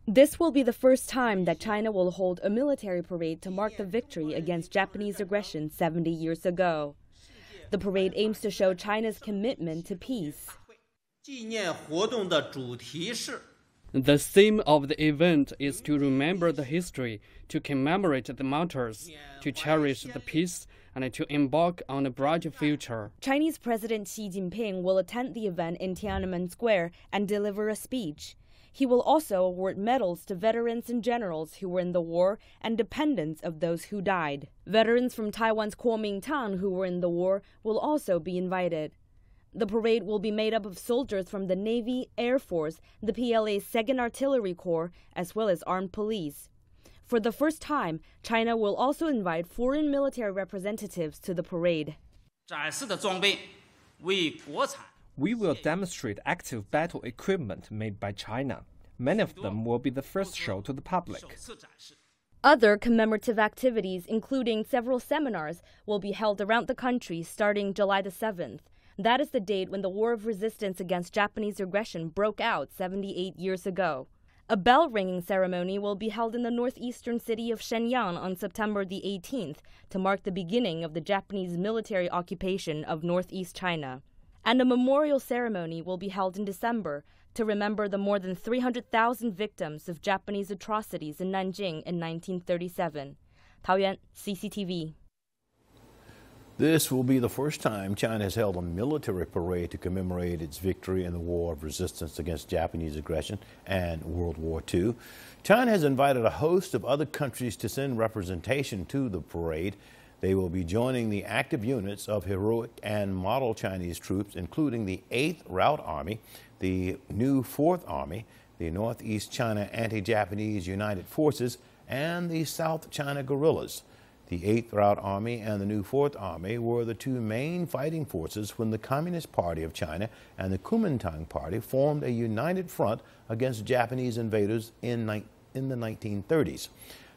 This will be the first time that China will hold a military parade to mark the victory against Japanese aggression 70 years ago. The parade aims to show China's commitment to peace. The theme of the event is to remember the history, to commemorate the martyrs, to cherish the peace, and to embark on a brighter future. Chinese President Xi Jinping will attend the event in Tiananmen Square and deliver a speech. He will also award medals to veterans and generals who were in the war and dependents of those who died. Veterans from Taiwan's Kuomintang who were in the war will also be invited. The parade will be made up of soldiers from the Navy, Air Force, the PLA's 2nd Artillery Corps, as well as armed police. For the first time, China will also invite foreign military representatives to the parade. We will demonstrate active battle equipment made by China. Many of them will be the first show to the public. Other commemorative activities, including several seminars, will be held around the country starting July the 7th. That is the date when the War of Resistance against Japanese aggression broke out 78 years ago. A bell-ringing ceremony will be held in the northeastern city of Shenyang on September the 18th to mark the beginning of the Japanese military occupation of northeast China. And a memorial ceremony will be held in December to remember the more than 300,000 victims of Japanese atrocities in Nanjing in 1937. Taoyuan, CCTV. This will be the first time China has held a military parade to commemorate its victory in the War of Resistance against Japanese aggression and World War II. China has invited a host of other countries to send representation to the parade. They will be joining the active units of heroic and model Chinese troops, including the 8th Route Army, the new 4th Army, the Northeast China Anti-Japanese United Forces, and the South China Guerrillas. The 8th Route Army and the new 4th Army were the two main fighting forces when the Communist Party of China and the Kuomintang Party formed a united front against Japanese invaders in the 1930s.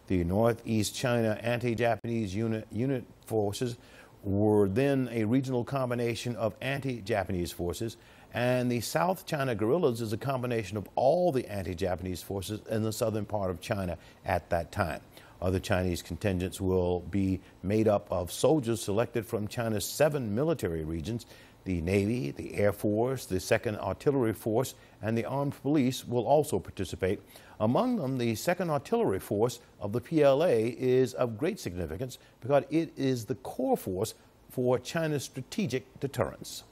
The Northeast China Anti-Japanese Unit Forces were then a regional combination of anti-Japanese forces, and the South China Guerrillas is a combination of all the anti-Japanese forces in the southern part of China at that time. Other Chinese contingents will be made up of soldiers selected from China's 7 military regions. The Navy, the Air Force, the 2nd Artillery Force, and the Armed Police will also participate. Among them, the 2nd Artillery Force of the PLA is of great significance because it is the core force for China's strategic deterrence.